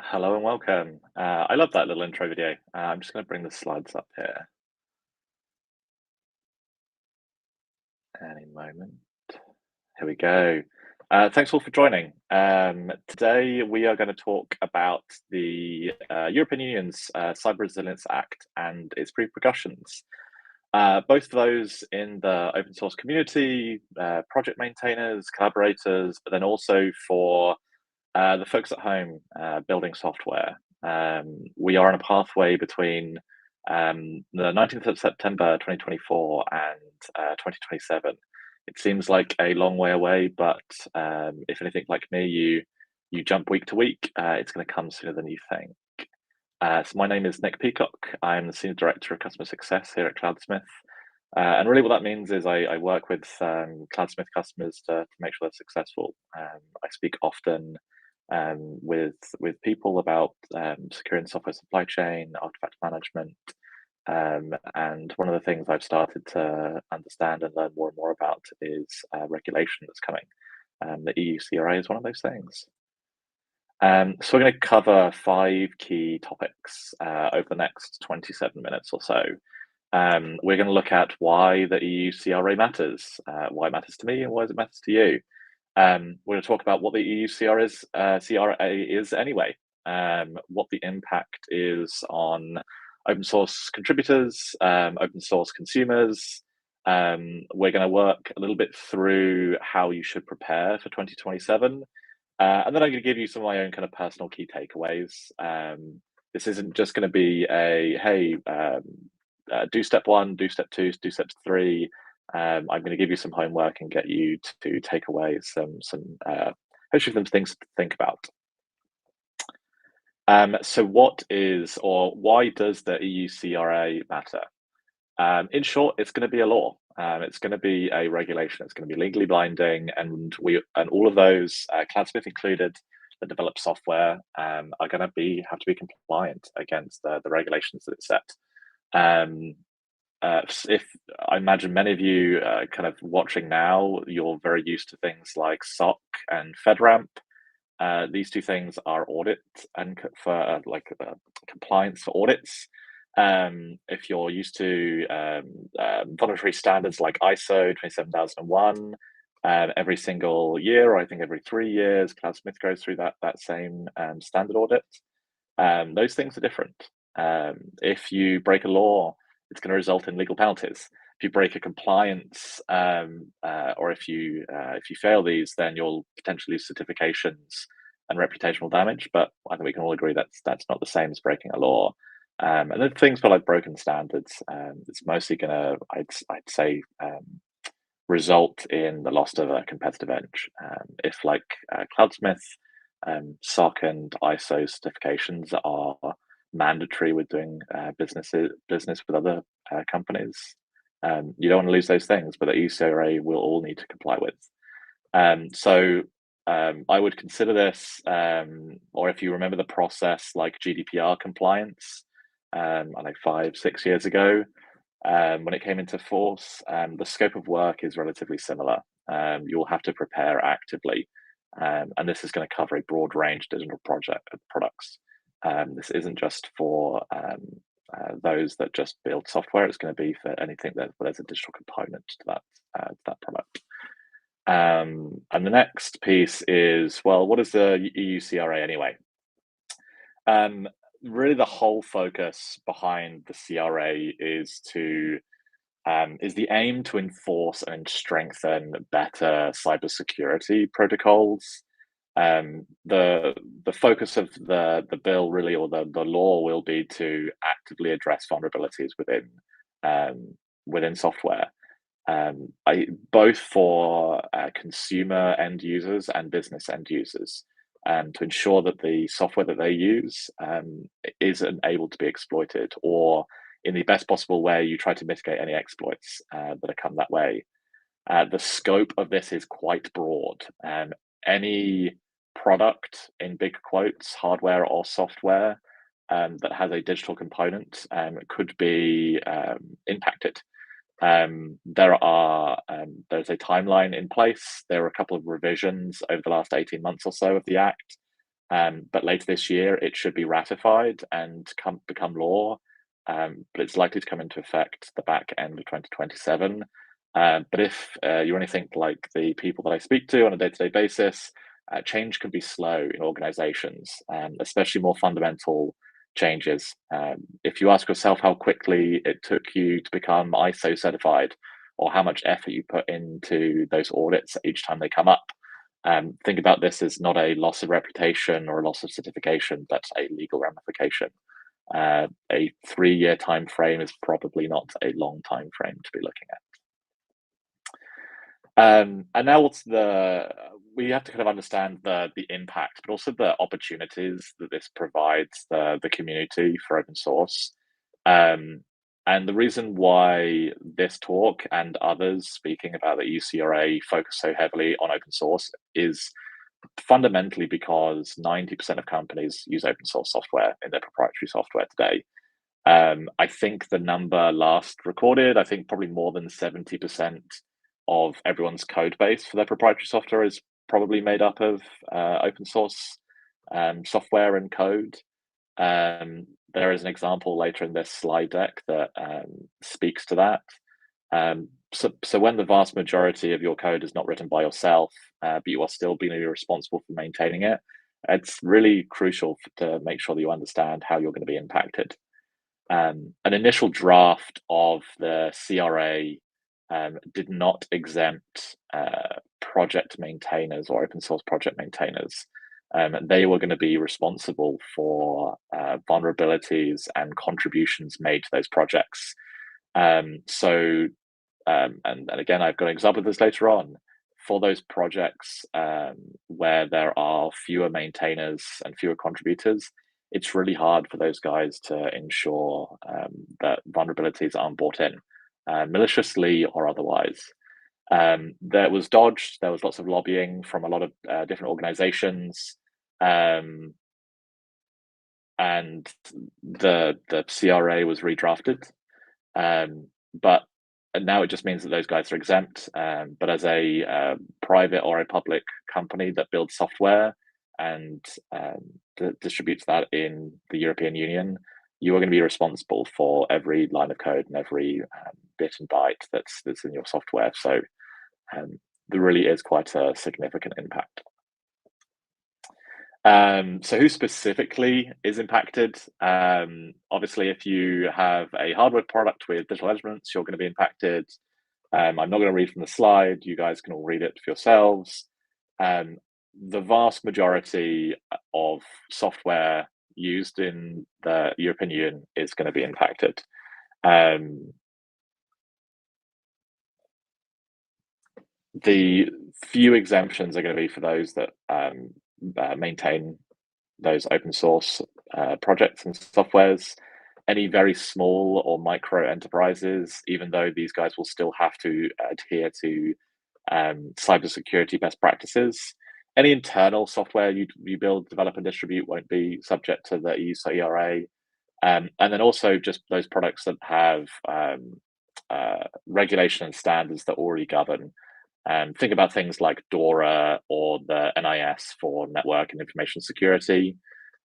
Hello and welcome. I love that little intro video. I'm just going to bring the slides up here any moment. Here we go. Thanks all for joining. Today we are going to talk about the European Union's CyberResilienceAct and its repercussions. Both of those in the open source community, project maintainers, collaborators, but then also for the folks at home building software. We are on a pathway between the 19th of September 2024 and 2027. It seems like a long way away, but if anything like me, you jump week to week, it's going to come sooner than you think. So my name is Nick Peacock. I'm the Senior Director of Customer Success here at Cloudsmith. And really what that means is I work with Cloudsmith customers to make sure they're successful. I speak often with people about securing software supply chain, artifact management, and one of the things I've started to understand and learn more and more about is regulation that's coming. The EU CRA is one of those things. So we're going to cover 5 key topics over the next 27 minutes or so. We're going to look at why the EU CRA matters, why it matters to me, and why it matters to you. We're going to talk about what the EU CRA is anyway, what the impact is on open source contributors, open source consumers. We're going to work a little bit through how you should prepare for 2027. And then I'm going to give you some of my own kind of personal key takeaways. This isn't just going to be a, hey, do step 1, do step 2, do step 3. I'm going to give you some homework and get you to take away some hopefully some things to think about. So what is or why does the EU CRA matter? In short, it's going to be a law. It's going to be a regulation. It's going to be legally binding, and all of those, Cloudsmith included, that develop software are going to have to be compliant against the regulations that it set. If I imagine many of you kind of watching now, you're very used to things like SOC and FedRAMP. These two things are audit and for compliance for audits. If you're used to voluntary standards like ISO 27001, every single year, or I think every 3 years, Cloudsmith goes through that same standard audit. Those things are different. If you break a law, it's going to result in legal penalties. If you break a compliance, or if you fail these, then you'll potentially lose certifications and reputational damage. But I think we can all agree that's not the same as breaking a law. And then things for like broken standards, it's mostly going to, I'd say, result in the loss of a competitive edge. If like Cloudsmith, SOC and ISO certifications are mandatory with doing business with other companies. You don't want to lose those things, but the ECRA will all need to comply with. So I would consider this, or if you remember the process like GDPR compliance, I know 5-6 years ago, when it came into force, the scope of work is relatively similar. You'll have to prepare actively, and this is going to cover a broad range of digital products. This isn't just for those that just build software. It's going to be for anything that there's a digital component to that product. And the next piece is, well, what is the EU CRA anyway? Really, the whole focus behind the CRA is the aim to enforce and strengthen better cybersecurity protocols. The focus of the bill really, or the law, will be to actively address vulnerabilities within software, both for consumer end users and business end users, to ensure that the software that they use isn't able to be exploited, or in the best possible way, you try to mitigate any exploits that come that way. The scope of this is quite broad. Any product, in big quotes, hardware or software, that has a digital component could be impacted. There's a timeline in place. There are a couple of revisions over the last 18 months or so of the Act. But later this year, it should be ratified and become law. But it's likely to come into effect the back end of 2027. But if you're anything like the people that I speak to on a day-to-day basis, change can be slow in organizations, especially more fundamental changes. If you ask yourself how quickly it took you to become ISO certified, or how much effort you put into those audits each time they come up, think about this as not a loss of reputation or a loss of certification, but a legal ramification. A 3-year time frame is probably not a long time frame to be looking at. And now we have to kind of understand the impact, but also the opportunities that this provides the community for open source. And the reason why this talk and others speaking about the ECRA focus so heavily on open source is fundamentally because 90% of companies use open source software in their proprietary software today. I think the number last recorded, I think probably more than 70% of everyone's code base for their proprietary software is probably made up of open source software and code. There is an example later in this slide deck that speaks to that. So when the vast majority of your code is not written by yourself, but you are still being responsible for maintaining it, it's really crucial to make sure that you understand how you're going to be impacted. An initial draft of the CRA did not exempt project maintainers or open source project maintainers. They were going to be responsible for vulnerabilities and contributions made to those projects. And again, I've got an example of this later on. For those projects where there are fewer maintainers and fewer contributors, it's really hard for those guys to ensure that vulnerabilities aren't brought in, maliciously or otherwise. There was dodged. There was lots of lobbying from a lot of different organizations, and the CRA was redrafted. But now it just means that those guys are exempt. But as a private or a public company that builds software and distributes that in the European Union, you are going to be responsible for every line of code and every bit and byte that's in your software. So there really is quite a significant impact. So who specifically is impacted? Obviously, if you have a hardware product with digital elements, you're going to be impacted. I'm not going to read from the slide. You guys can all read it for yourselves. The vast majority of software used in the European Union is going to be impacted. The few exemptions are going to be for those that maintain those open source projects and softwares. Any very small or micro enterprises, even though these guys will still have to adhere to cybersecurity best practices. Any internal software you build, develop, and distribute won't be subject to the EU CRA. And then also just those products that have regulation and standards that already govern. Think about things like DORA or the NIS for network and information security.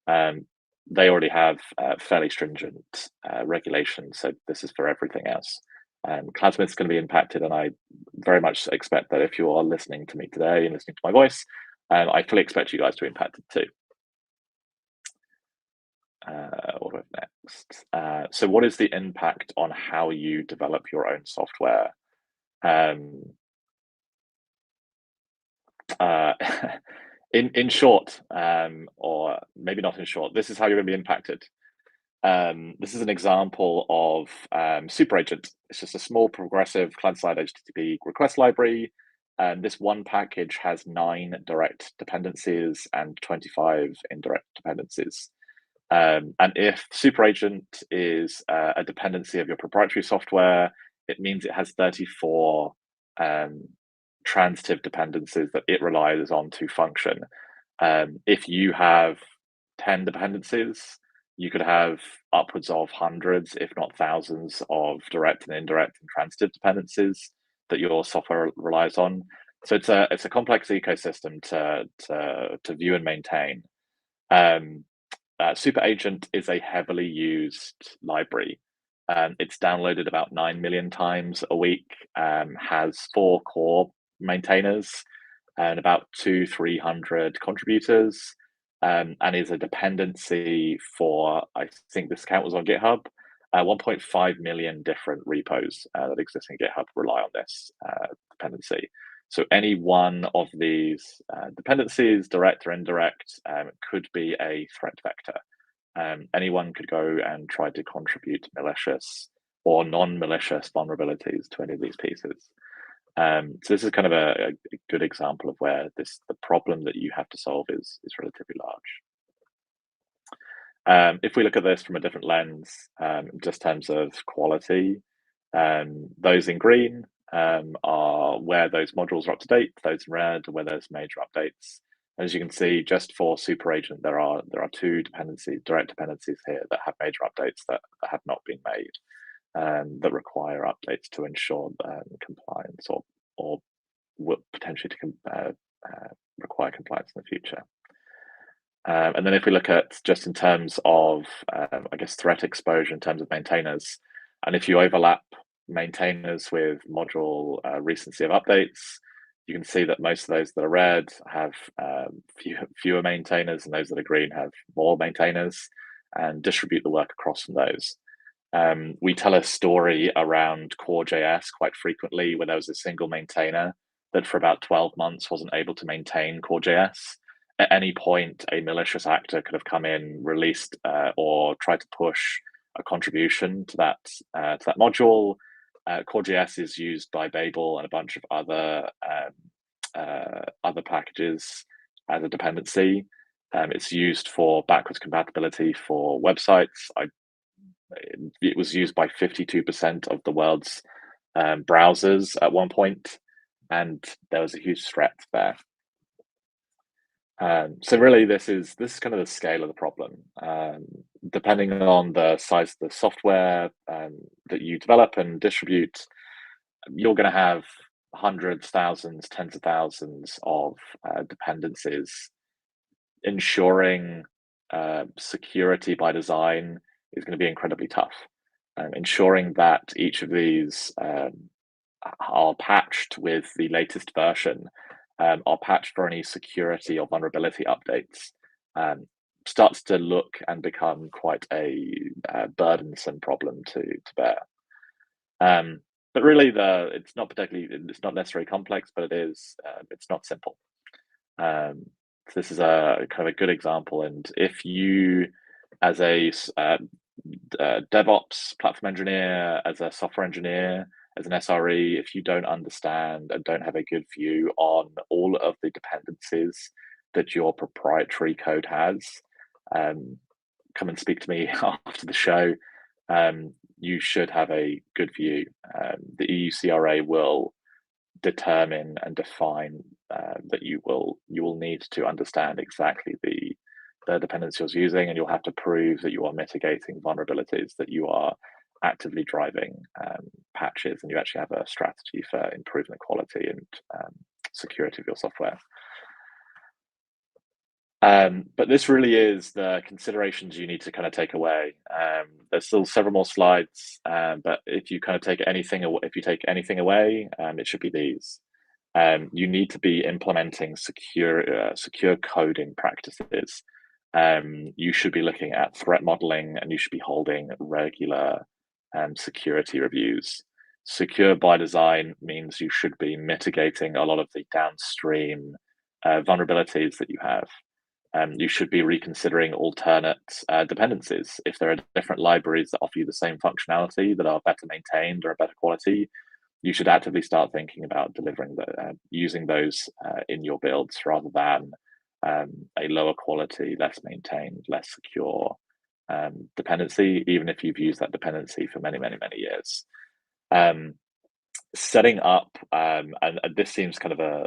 They already have fairly stringent regulations, so this is for everything else. Cloudsmith's going to be impacted, and I very much expect that if you are listening to me today and listening to my voice, I fully expect you guys to be impacted too. What do we have next? So what is the impact on how you develop your own software? In short, or maybe not in short, this is how you're going to be impacted. This is an example of SuperAgent. It's just a small progressive client-side HTTP request library. This one package has 9 direct dependencies and 25 indirect dependencies. And if SuperAgent is a dependency of your proprietary software, it means it has 34 transitive dependencies that it relies on to function. If you have 10 dependencies, you could have upwards of hundreds, if not thousands, of direct and indirect and transitive dependencies that your software relies on. So it's a complex ecosystem to view and maintain. Super Agent is a heavily used library. It's downloaded about 9 million times a week, has 4 core maintainers and about 300 contributors, and is a dependency for, I think this account was on GitHub, 1.5 million different repos that exist in GitHub rely on this dependency. So any one of these dependencies, direct or indirect, could be a threat vector. Anyone could go and try to contribute malicious or non-malicious vulnerabilities to any of these pieces. So this is kind of a good example of where the problem that you have to solve is relatively large. If we look at this from a different lens, just in terms of quality, those in green are where those modules are up to date. Those in red are where there's major updates. As you can see, just for Super Agent, there are 2 dependencies, direct dependencies here that have major updates that have not been made, that require updates to ensure compliance or will potentially to require compliance in the future. And then if we look at just in terms of, I guess, threat exposure in terms of maintainers, and if you overlap maintainers with module recency of updates, you can see that most of those that are red have fewer maintainers, and those that are green have more maintainers, and distribute the work across from those. We tell a story around core.js quite frequently where there was a single maintainer that for about 12 months wasn't able to maintain core.js. At any point, a malicious actor could have come in, released or tried to push a contribution to that module. Core.js is used by Babel and a bunch of other packages as a dependency. It's used for backwards compatibility for websites. It was used by 52% of the world's browsers at one point, and there was a huge threat there. So really, this is kind of the scale of the problem. Depending on the size of the software that you develop and distribute, you're going to have hundreds, thousands, tens of thousands of dependencies. Ensuring security by design is going to be incredibly tough. Ensuring that each of these are patched with the latest version, are patched for any security or vulnerability updates, starts to look and become quite a burdensome problem to bear. But really, it's not necessarily complex, but it's not simple. So this is a kind of a good example. And if you, as a DevOps platform engineer, as a software engineer, as an SRE, if you don't understand and don't have a good view on all of the dependencies that your proprietary code has, come and speak to me after the show. You should have a good view. The EUCRA will determine and define that you will need to understand exactly the dependencies you're using, and you'll have to prove that you are mitigating vulnerabilities, that you are actively driving patches, and you actually have a strategy for improving the quality and security of your software. But this really is the considerations you need to kind of take away. There's still several more slides, but if you kind of take anything away, it should be these. You need to be implementing secure coding practices. You should be looking at threat modeling, and you should be holding regular security reviews. Secure by design means you should be mitigating a lot of the downstream vulnerabilities that you have. You should be reconsidering alternate dependencies. If there are different libraries that offer you the same functionality that are better maintained or a better quality, you should actively start thinking about delivering using those in your builds rather than a lower quality, less maintained, less secure dependency, even if you've used that dependency for many, many, many years. Setting up, and this seems kind of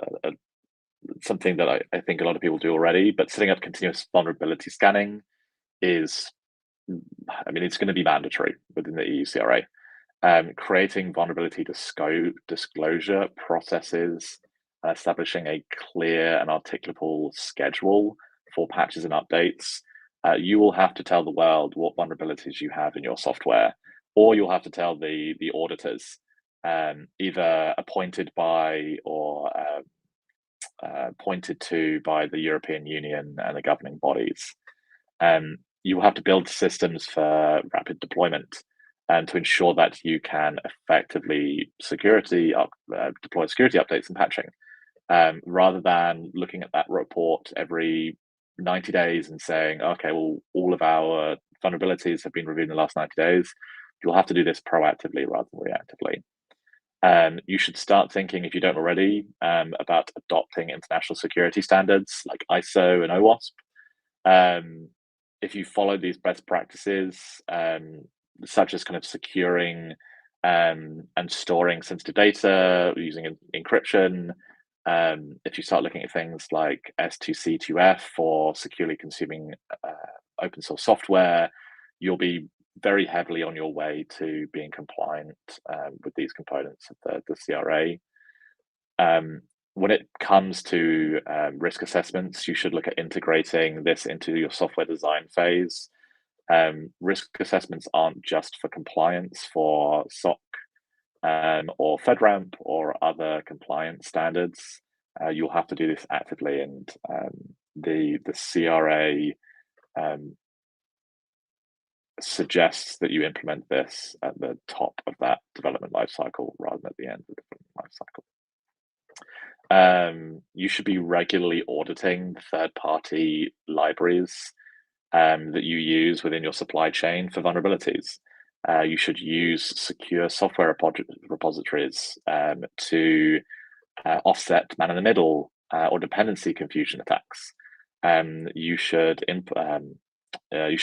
something that I think a lot of people do already, but setting up continuous vulnerability scanning it's going to be mandatory within the EUCRA. Creating vulnerability disclosure processes, establishing a clear and articulable schedule for patches and updates, you will have to tell the world what vulnerabilities you have in your software, or you'll have to tell the auditors, either appointed by or pointed to by the European Union and the governing bodies. You will have to build systems for rapid deployment and to ensure that you can effectively deploy security updates and patching, rather than looking at that report every 90 days and saying, okay, well, all of our vulnerabilities have been reviewed in the last 90 days. You'll have to do this proactively rather than reactively. You should start thinking, if you don't already, about adopting international security standards like ISO and OWASP. If you follow these best practices, such as kind of securing and storing sensitive data using encryption, if you start looking at things like S2C2F for securely consuming open source software, you'll be very heavily on your way to being compliant with these components of the CRA. When it comes to risk assessments, you should look at integrating this into your software design phase. Risk assessments aren't just for compliance for SOC or FedRAMP or other compliance standards. You'll have to do this actively, and the CRA suggests that you implement this at the top of that development lifecycle rather than at the end of the development lifecycle. You should be regularly auditing third-party libraries that you use within your supply chain for vulnerabilities. You should use secure software repositories to offset man-in-the-middle or dependency confusion attacks. You should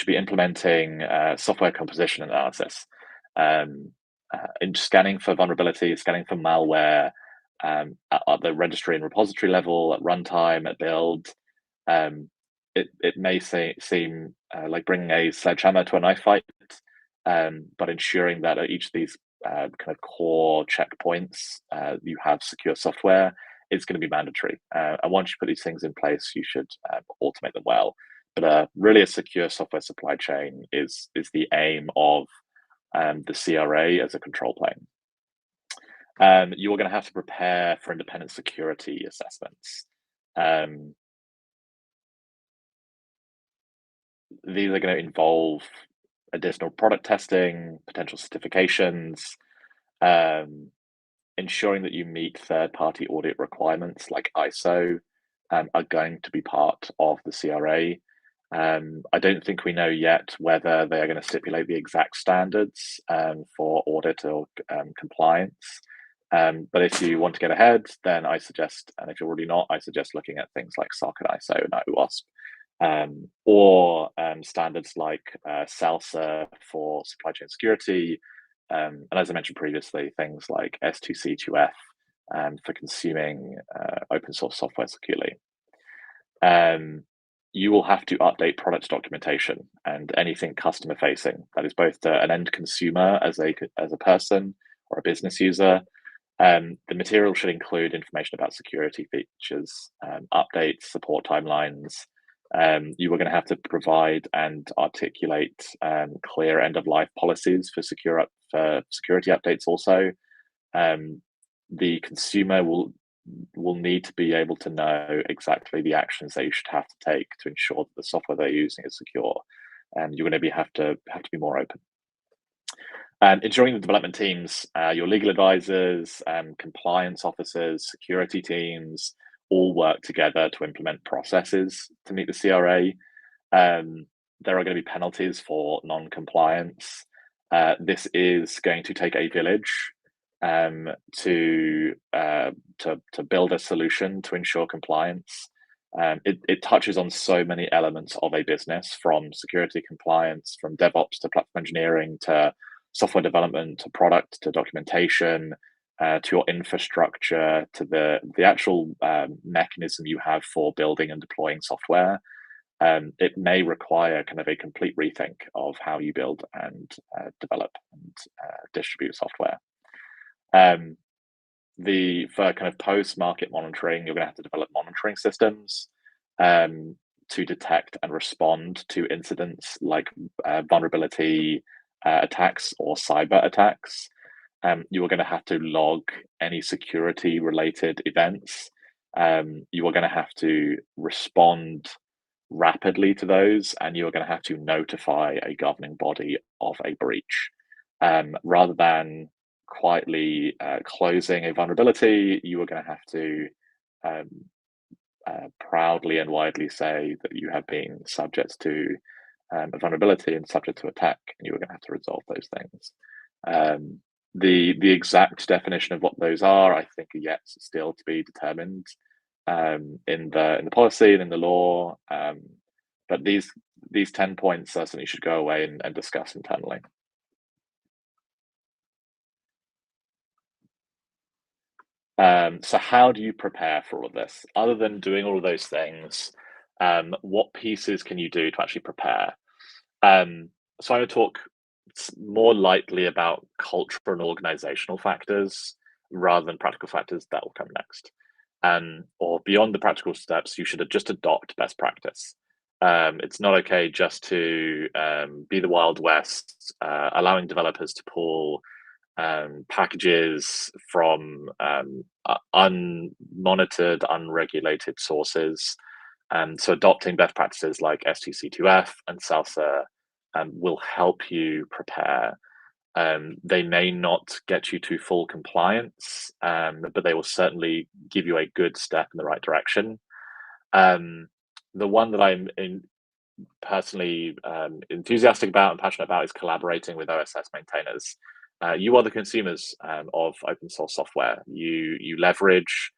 be implementing software composition analysis, in scanning for vulnerabilities, scanning for malware at the registry and repository level, at runtime, at build. It may seem like bringing a sledgehammer to a knife fight, but ensuring that at each of these kind of core checkpoints, you have secure software is going to be mandatory. And once you put these things in place, you should automate them well. But really, a secure software supply chain is the aim of the CRA as a control plane. You are going to have to prepare for independent security assessments. These are going to involve additional product testing, potential certifications, ensuring that you meet third-party audit requirements like ISO are going to be part of the CRA. I don't think we know yet whether they are going to stipulate the exact standards for audit or compliance. But if you want to get ahead, then I suggest, and if you're already not, I suggest looking at things like SOC and ISO and OWASP, or standards like SALSA for supply chain security, and as I mentioned previously, things like S2C2F for consuming open source software securely. You will have to update product documentation and anything customer facing, that is both an end consumer as a person or a business user. The material should include information about security features, updates, support timelines. You are going to have to provide and articulate clear end-of-life policies for security updates also. The consumer will need to be able to know exactly the actions they should have to take to ensure that the software they're using is secure. And you're going to have to be more open. Ensuring the development teams, your legal advisors, compliance officers, security teams, all work together to implement processes to meet the CRA. There are going to be penalties for non-compliance. This is going to take a village to build a solution to ensure compliance. It touches on so many elements of a business, from security compliance, from DevOps to platform engineering to software development to product to documentation to your infrastructure to the actual mechanism you have for building and deploying software. It may require kind of a complete rethink of how you build and develop and distribute software. For kind of post-market monitoring, you're going to have to develop monitoring systems. to detect and respond to incidents like vulnerability attacks or cyber attacks. You are going to have to log any security related events. You are going to have to respond rapidly to those, and you are going to have to notify a governing body of a breach. Rather than quietly closing a vulnerability, you are going to have to um, proudly and widely say that you have been subject to a vulnerability and subject to attack, and you are going to have to resolve those things. The exact definition of what those are, I think, are yet still to be determined in the policy and in the law. But these 10 points certainly should go away and discuss internally. So how do you prepare for all of this? Other than doing all of those things, what pieces can you do to actually prepare? So I'm going to talk more lightly about cultural and organizational factors rather than practical factors. That will come next. Or beyond the practical steps, you should just adopt best practice. It's not okay just to be the Wild West, allowing developers to pull packages from unmonitored, unregulated sources. So adopting best practices like STC2F and SALSA will help you prepare. They may not get you to full compliance, but they will certainly give you a good step in the right direction. The one that I'm personally enthusiastic about and passionate about is collaborating with OSS maintainers. You are the consumers of open source software. You leverage.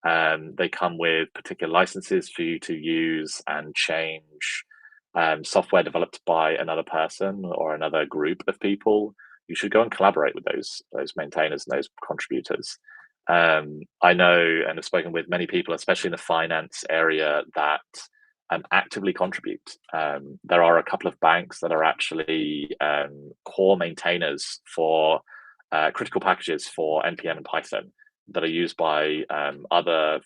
They come with particular licenses for you to use and change software developed by another person or another group of people. You should go and collaborate with those maintainers and those contributors. I know and have spoken with many people, especially in the finance area, that actively contribute. There are a couple of banks that are actually core maintainers for critical packages for NPM and Python that are used by other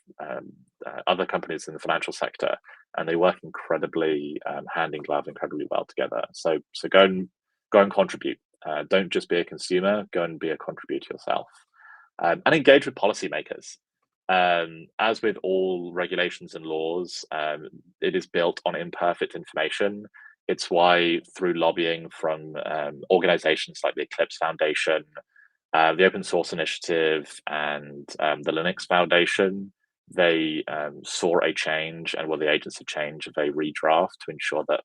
companies in the financial sector, and they work incredibly hand in glove, incredibly well together. So go and contribute. Don't just be a consumer. Go and be a contributor yourself, and engage with policymakers. As with all regulations and laws, it is built on imperfect information. It's why through lobbying from organizations like the Eclipse Foundation, the Open Source Initiative, and the Linux Foundation, they saw a change and were the agents of change of a redraft to ensure that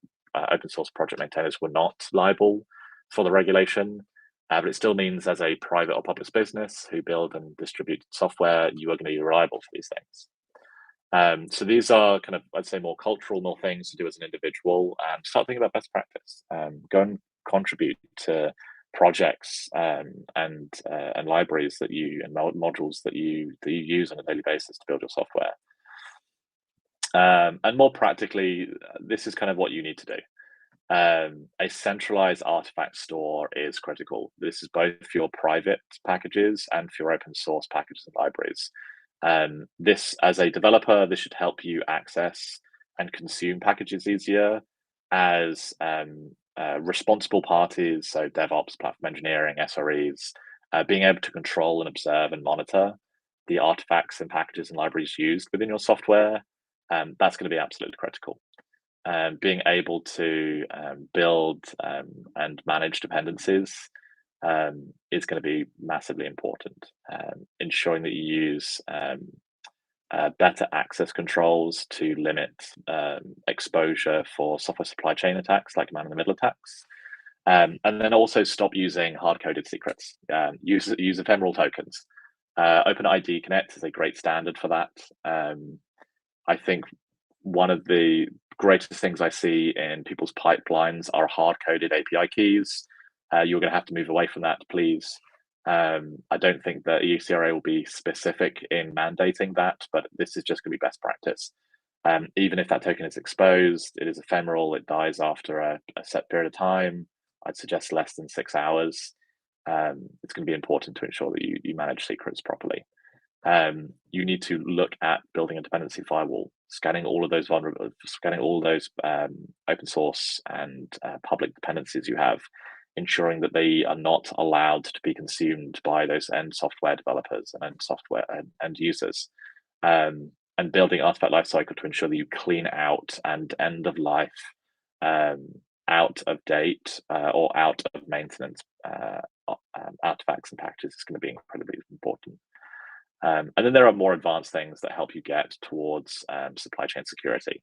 open source project maintainers were not liable for the regulation. But it still means as a private or public business who build and distribute software, you are going to be reliable for these things. So these are kind of, I'd say, more cultural, more things to do as an individual. Start thinking about best practice. Go and contribute to projects and libraries that you and modules that you use on a daily basis to build your software. And more practically, this is kind of what you need to do. A centralized artifact store is critical. This is both for your private packages and for your open source packages and libraries. This, as a developer, this should help you access and consume packages easier. As responsible parties, so DevOps, platform engineering, SREs, being able to control and observe and monitor the artifacts and packages and libraries used within your software, that's going to be absolutely critical. Being able to build and manage dependencies is going to be massively important. Ensuring that you use better access controls to limit exposure for software supply chain attacks like man-in-the-middle attacks. And then also stop using hard-coded secrets. Use ephemeral tokens. OpenID Connect is a great standard for that. I think one of the greatest things I see in people's pipelines are hard-coded API keys. You're going to have to move away from that, please. I don't think that EUCRA will be specific in mandating that, but this is just going to be best practice. Even if that token is exposed, it is ephemeral, it dies after a set period of time. I'd suggest less than 6 hours. It's going to be important to ensure that you manage secrets properly. You need to look at building a dependency firewall. scanning all of those scanning all those open source and public dependencies you have, ensuring that they are not allowed to be consumed by those end software developers and end software and end users, and building artifact lifecycle to ensure that you clean out and end of life, out of date or out of maintenance artifacts and packages is going to be incredibly important. And then there are more advanced things that help you get towards supply chain security.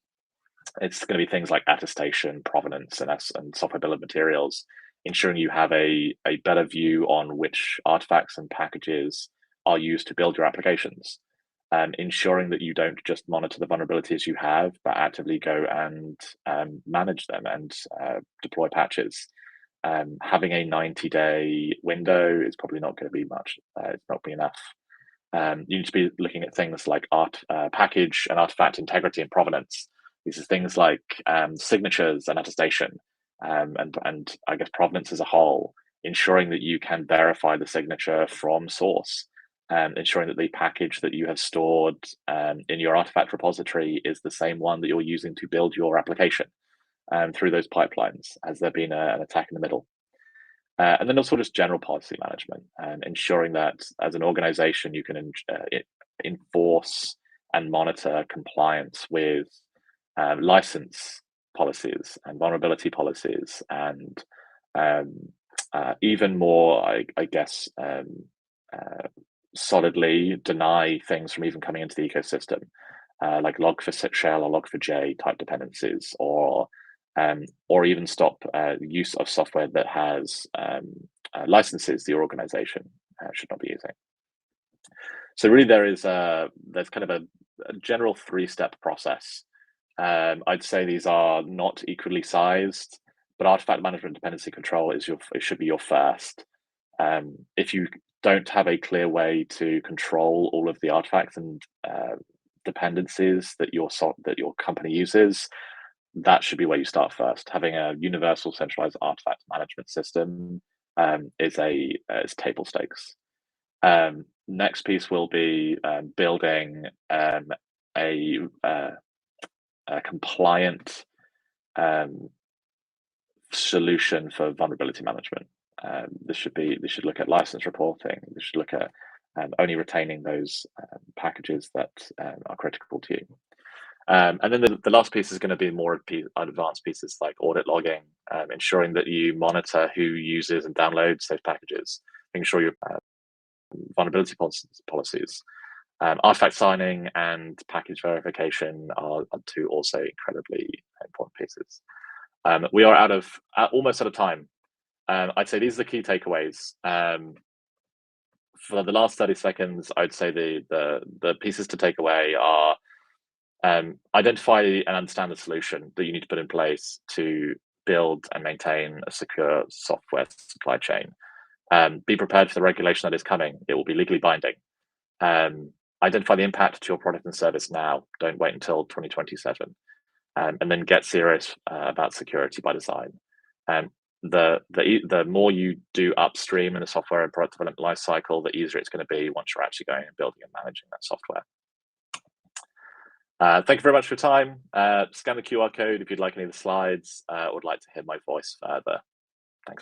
It's going to be things like attestation, provenance, and software bill of materials, ensuring you have a better view on which artifacts and packages are used to build your applications. Ensuring that you don't just monitor the vulnerabilities you have, but actively go and manage them and deploy patches. Having a 90-day window is probably not going to be much. It's not be enough. You need to be looking at things like package and artifact integrity and provenance. These are things like signatures and attestation, and I guess provenance as a whole, ensuring that you can verify the signature from source, ensuring that the package that you have stored in your artifact repository is the same one that you're using to build your application through those pipelines. Has there been an attack in the middle? And then also just general policy management, ensuring that as an organization you can enforce and monitor compliance with license policies and vulnerability policies, and even more, I guess, solidly deny things from even coming into the ecosystem, like log4shell or log4j type dependencies, or even stop use of software that has licenses the organization should not be using. So really, there's kind of a general 3-step process. I'd say these are not equally sized, but artifact management dependency control it should be your first. If you don't have a clear way to control all of the artifacts and dependencies that your company uses, that should be where you start first. Having a universal centralized artifact management system is table stakes. Next piece will be building a compliant solution for vulnerability management. This should look at license reporting. This should look at only retaining those packages that are critical to you. And then the last piece is going to be more advanced pieces like audit logging, ensuring that you monitor who uses and downloads those packages, making sure your vulnerability policies, artifact signing and package verification are two also incredibly important pieces. We are almost out of time. I'd say these are the key takeaways. For the last 30 seconds, I'd say the pieces to take away are identify and understand the solution that you need to put in place to build and maintain a secure software supply chain. Be prepared for the regulation that is coming. It will be legally binding. Identify the impact to your product and service now. Don't wait until 2027. And then get serious about security by design. The more you do upstream in the software and product development lifecycle, the easier it's going to be once you're actually going and building and managing that software. Thank you very much for your time. Scan the QR code if you'd like any of the slides or would like to hear my voice further. Thanks very much.